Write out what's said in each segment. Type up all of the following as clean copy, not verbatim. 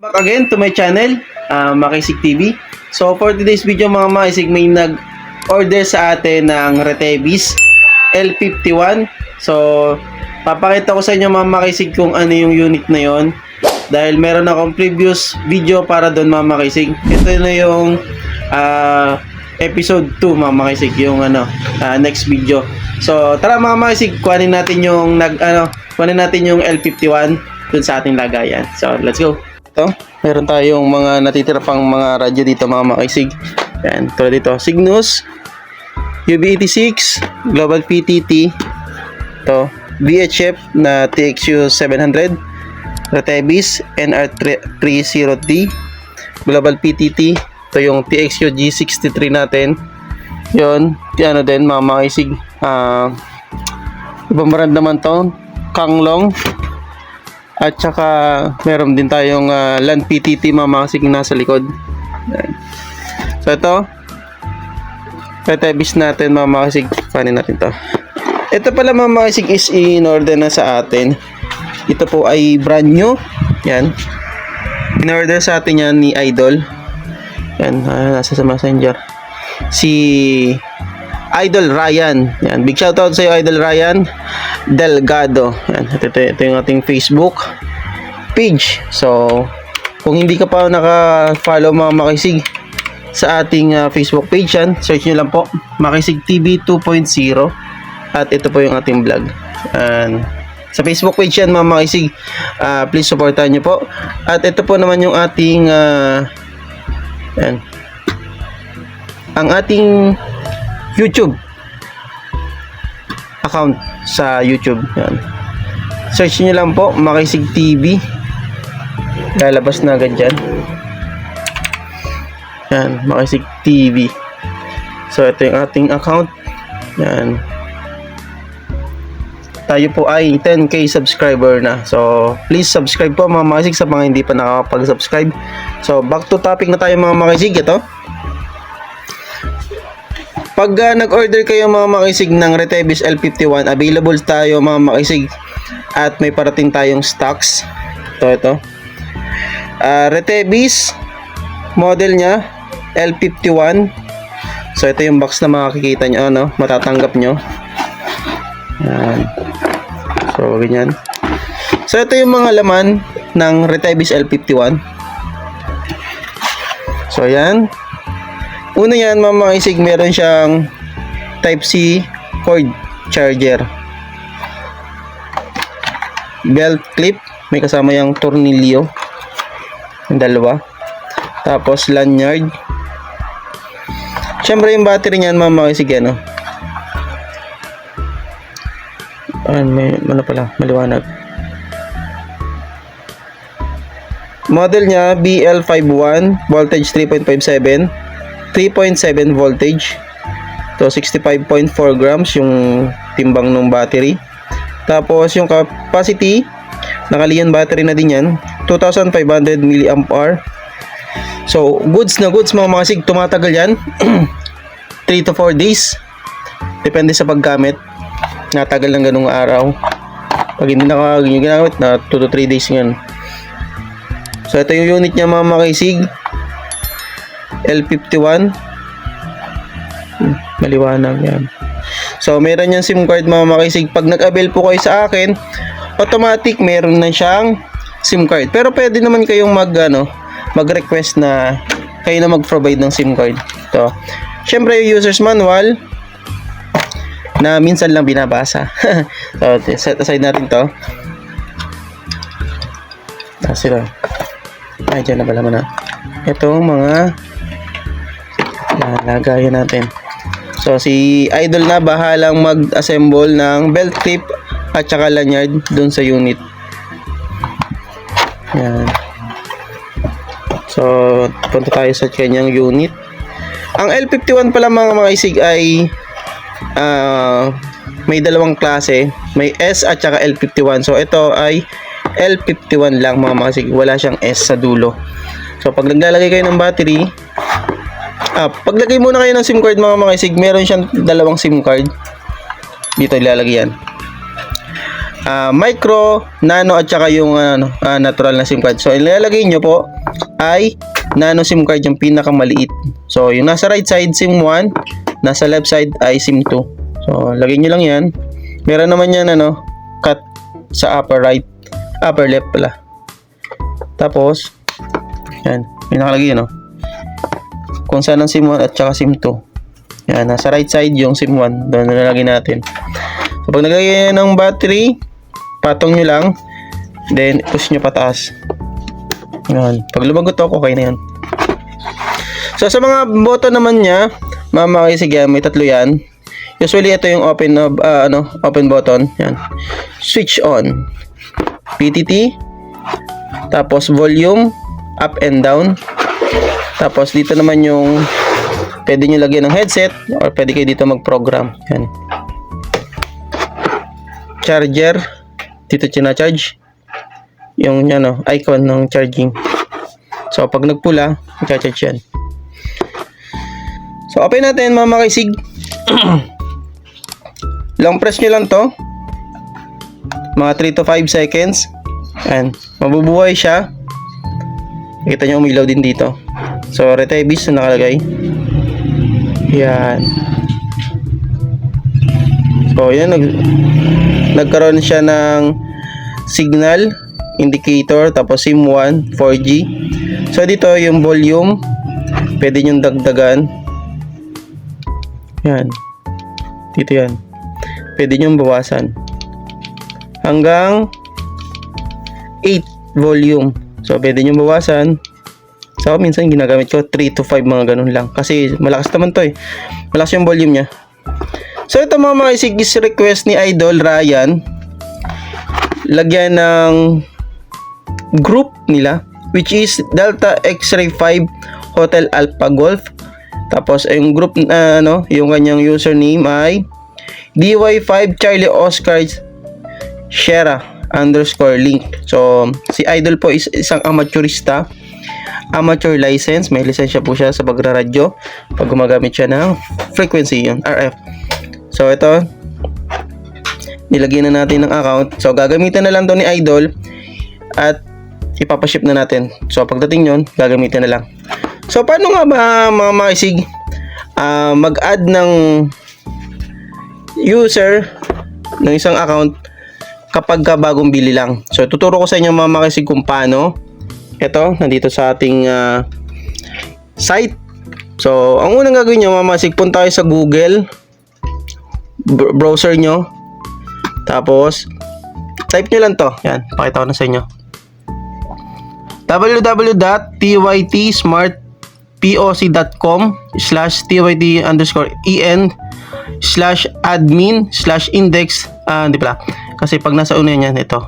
Back again to my channel, Makisig TV. So for today's video mga Makisig, may nag-order sa atin ng Retevis L51. So papakita ko sa inyo mga Makisig kung ano yung unit na yon, dahil meron akong previous video para doon mga Makisig. Ito na yung episode 2 mga Makisig, yung next video. So tara mga Makisig, kunin natin yung L51 dun sa ating lagayan. So let's go. Ito, meron tayong mga natitira pang mga radyo dito mga Makisig. Yan, tulad dito, Cygnus, UB86, Global PTT, ito, VHF na TXU 700, Retevis NR330D, Global PTT, ito yung TXU G63 natin. Yun, ano din mga Makisig, ibang brand naman to, Kanglong. At saka meron din tayong LAN PTT mga Makisig nasa likod. Ayan. So ito, Retevis natin mga Makisig. Panin natin to. Ito pala mga Makisig is in order na sa atin. Ito po ay brand new. Yan. In order sa atin yan ni Idol. Yan, nasa sa messenger. Si Idol Ryan. Yan, big shoutout sa iyo Idol Ryan Delgado. Yan, ito yung ating Facebook page. So kung hindi ka pa naka-follow mga Makisig sa ating Facebook page, yan, search nyo lang po Makisig TV 2.0 at ito po yung ating vlog. And sa Facebook page yan mga Makisig, please supportan nyo po. At ito po naman yung ating yan, ang ating YouTube account sa YouTube. Yan. Search nyo lang po Makisig TV, lalabas na agad dyan. Yan, Makisig TV. So ito yung ating account. Yan, tayo po ay 10k subscriber na. So please subscribe po mga Makisig sa mga hindi pa nakakapag-subscribe. So back to topic na tayo mga Makisig. Ito, pag nag-order kayo mga Makisig ng Retevis L51, available tayo mga Makisig at may parating tayong stocks. Ito. Retevis, model nya L51. So ito yung box na makikita nyo, matatanggap nyo. Yan. So ganyan. So ito yung mga laman ng Retevis L51. So yan. Una yan mga Makisig, meron siyang Type C cord charger, belt clip, may kasama yung tornilyo, yung dalawa, tapos lanyard. Siyempre yung battery niyan mga Makisig, may pala, maliwanag. Model niya BL51, voltage 3.57, 3.7 voltage. So 65.4 grams yung timbang ng battery. Tapos yung capacity, naka-Li-ion battery na din yan, 2500 mAh. So goods na goods mga Makisig, tumatagal yan 3 to 4 days, depende sa paggamit. Natagal ng ganung araw. Pag hindi ginamit na 2 to 3 days yan. So ito yung unit niya mga Makisig, L51. Maliwanag yan. So meron yan SIM card mga Makisig. Pag nag-avail po kayo sa akin, automatic meron na siyang SIM card. Pero pwede naman kayong mag-request na kayo na mag-provide ng SIM card. So syempre yung user's manual na minsan lang binabasa. So set aside natin to. Sila. Ay, dyan na pala na. Ito mga lagayan natin. So si Idol na bahalang mag-assemble ng belt clip at saka lanyard dun sa unit. Yan. So punta tayo sa kanyang unit. Ang L51 pala mga Makisig ay may dalawang klase, may S at saka L51. So ito ay L51 lang mga Makisig, wala siyang S sa dulo. So pag naglalagay kayo ng battery, paglagay muna kayo ng SIM card mga Makisig, meron siyang dalawang SIM card dito ilalagay yan. micro, nano at saka yung natural na SIM card. So ilalagay nyo po ay nano SIM card, yung pinakamaliit. So yung nasa right side SIM 1, nasa left side ay SIM 2. So lagay nyo lang yan. Meron naman yan cut sa upper right, upper left pala. Tapos yan, may nakalagay yun kung saan ang SIM 1 at saka SIM 2. Yan, nasa right side yung SIM 1, doon nalagay natin. So pag naglagay ng battery, patong nyo lang, then push nyo pataas. Yan, pag lumagot to, okay na yan. So sa mga button naman niya, sige, may tatlo yan. Usually ito yung open open button. Yan. Switch on. PTT. Tapos volume up and down. Tapos dito naman yung pwede nyo lagyan ng headset or pwede kayo dito mag-program. Yan. Charger. Dito charge yung icon ng charging. So pag nagpula, i-charge yan. So open natin mga makisig. Long press nyo lang to, mga 3 to 5 seconds. Ayan, mabubuhay siya. Kita nyo umilaw din dito. So Retevis na nakalagay. Yan. So yan, nagkaroon siya ng signal indicator, tapos SIM 1 4G. So dito yung volume, pwede nyo dagdagan. Yan, dito yan, pwede nyo bawasan hanggang 8 volume. So pwede nyo bawasan. So minsan ginagamit ko 3 to 5, mga ganun lang, kasi malakas naman to malakas yung volume nya. So ito mga is request ni Idol Ryan, lagyan ng group nila, which is Delta X-Ray 5 Hotel Alpha Golf. Tapos yung group yung kanyang username ay DY5 Charlie Oscar Sierra _link. So si Idol po is isang amateurista, amateur license, may lisensya po siya sa pagraradyo pag gumagamit siya ng frequency, yun RF. So ito, nilagyan na natin ng account. So gagamitin na lang to ni Idol at ipapaship na natin. So pagdating nyon, gagamitin na lang. So paano nga ba mga makisig mag-add ng user ng isang account kapag bagong bili lang? So tuturo ko sa inyo mga makisig kung paano. Ito, nandito sa ating site. So ang unang gagawin nyo mga makisig, punta kayo sa Google browser nyo. Tapos type nyo lang to. Yan, pakita ko na sa inyo. www.tyt-smart_en/admin/index hindi pala, kasi pag nasa una yan, ito.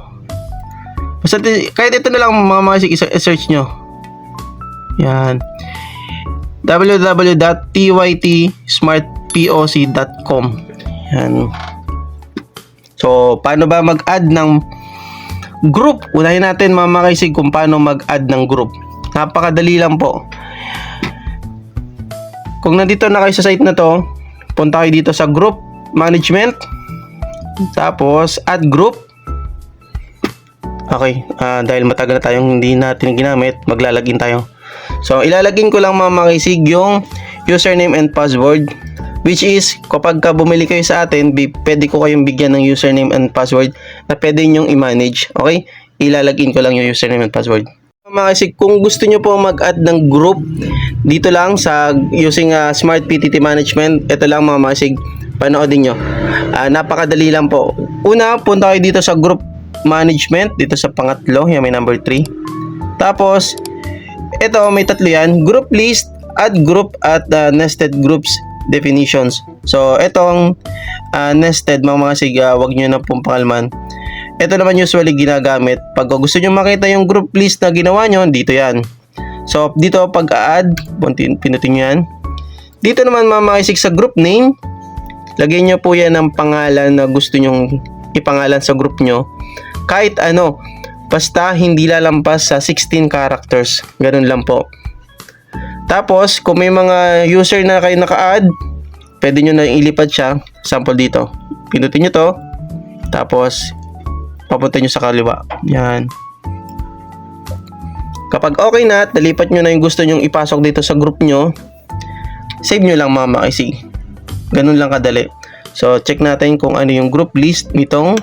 Basta kahit ito na lang mga i-search nyo. Yan, www.tyt-smartpoc.com. Yan. So paano ba mag-add ng group? Unahin natin mga makisig kung paano mag-add ng group. Napakadali lang po. Kung nandito na kayo sa site na to, punta kayo dito sa group management, tapos add group. Okay, dahil matagal na tayong hindi natin ginamit, maglalagin tayo. So ilalagin ko lang mga makisig yung username and password, which is kapag bumili kayo sa atin, pwede ko kayong bigyan ng username and password na pwede nyong i-manage. Okay? Ilalagin ko lang yung username and password. Mga kasi kung gusto nyo po mag-add ng group, dito lang sa using Smart PTT Management, ito lang mga masig, panoodin nyo. Napakadali lang po. Una, punta kayo dito sa group management, dito sa pangatlo, yan may number 3. Tapos, ito may tatlo yan, group list, add group at nested groups definitions. So etong nested mga siga, wag nyo na pong pangalman. Ito naman usually ginagamit pag gusto nyo makita yung group list na ginawa nyo, dito yan. So dito pag add, pinutin nyo yan. Dito naman mga makisig sa group name, lagyan nyo po yan ng pangalan na gusto nyong ipangalan sa group nyo, kahit ano, basta hindi lalampas sa 16 characters, ganun lang po. Tapos, kung may mga user na kayo naka-add, pwede nyo na ilipat siya. Sample dito. Pinutin nyo to. Tapos, papunta nyo sa kaliwa. Yan. Kapag okay na at nalipat nyo na yung gusto nyong ipasok dito sa group nyo, save nyo lang mga makisig. Ganun lang kadali. So, check natin kung ano yung group list nitong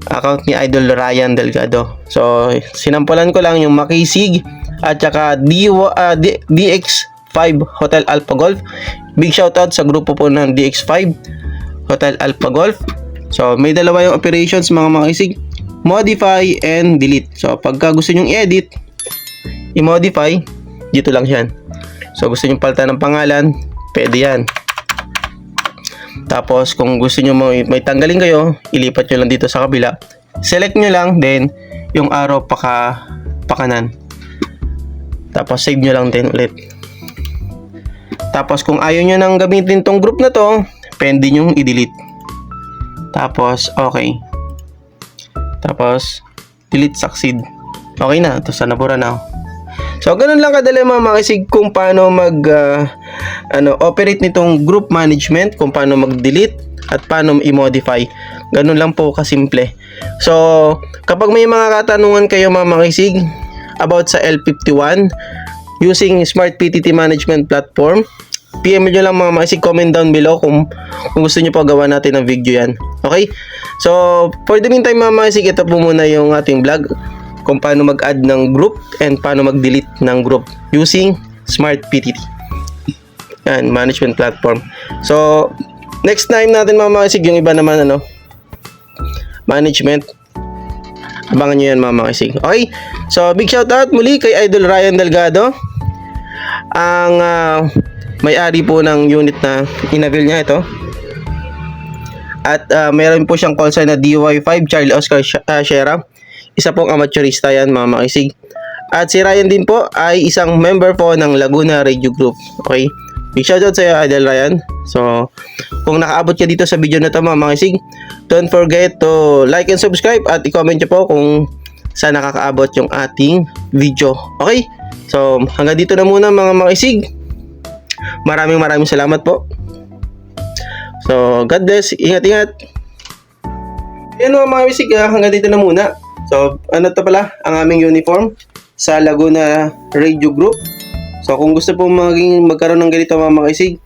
account ni Idol Ryan Delgado. So, sinampulan ko lang yung makisig at saka DX5 Hotel Alpha Golf. Big shoutout sa grupo po ng DX5 Hotel Alpha Golf. So, may dalawa yung operations mga makisig. Modify and delete. So, pagka gusto nyong i-edit, i-modify, dito lang yan. So, gusto nyong palitan ng pangalan, pwede yan. Tapos, kung gusto nyo may tanggalin kayo, ilipat nyo lang dito sa kabila. Select nyo lang, then, yung arrow pakanan. Tapos, save nyo lang din ulit. Tapos, kung ayaw nyo nang gamitin tong group na to, pwede nyo i-delete. Tapos, okay. Tapos, delete succeed. Okay na, ito sa nabura na. So, ganun lang kadali mga makisig kung paano operate nitong group management, kung paano mag-delete at paano i-modify. Ganun lang po kasimple. So, kapag may mga katanungan kayo mga makisig about sa L51 using Smart PTT Management Platform, PM nyo lang mga makisig, comment down below kung gusto nyo pa gawa natin ng video yan. Okay? So, for the meantime mga makisig, ito po muna yung ating vlog kung paano mag-add ng group and paano mag-delete ng group using Smart PTT and management platform. So, next time natin mga makisig yung iba naman management. Abangan nyo yan mga makisig. Okay? So, big shout out muli kay Idol Ryan Delgado. Ang may-ari po ng unit na inavail niya ito. At mayroon po siyang call sign na DY5 Charlie Oscar Sierra. Isa pong amateurista yan mga makisig. At si Ryan din po ay isang member po ng Laguna Radio Group. Okay? Big shoutout sa iyo, Idol Ryan. So, kung nakaabot ka dito sa video na ito mga makisig, don't forget to like and subscribe at i-comment nyo po kung saan nakakaabot yung ating video. Okay? So, hanggang dito na muna mga makisig. Maraming salamat po. So, God bless. Ingat-ingat. Yan mga makisig, hanggang dito na muna. So, ano to pala ang aming uniform sa Laguna Radio Group. So, kung gusto po magkaroon ng ganito mga makisig,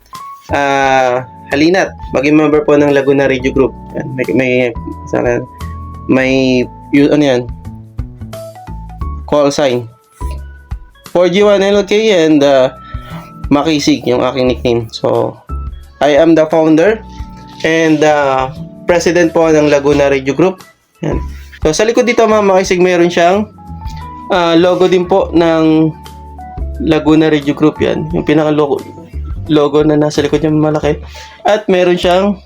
halina't maging member po ng Laguna Radio Group. Yan, may ano yan? Call sign 4G1LK and makisig yung aking nickname. So, I am the founder and president po ng Laguna Radio Group. Yan. So, sa likod dito mga makisig, mayroon siyang logo din po ng Laguna Radio Group yan. Yung pinaka-logo na nasa likod niya malaki. At mayroon siyang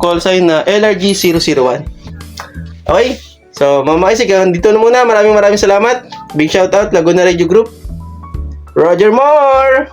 call sign na LRG001. Okay? So, mga makisig, dito na muna. Maraming salamat. Big shoutout, Laguna Radio Group. Roger Moore!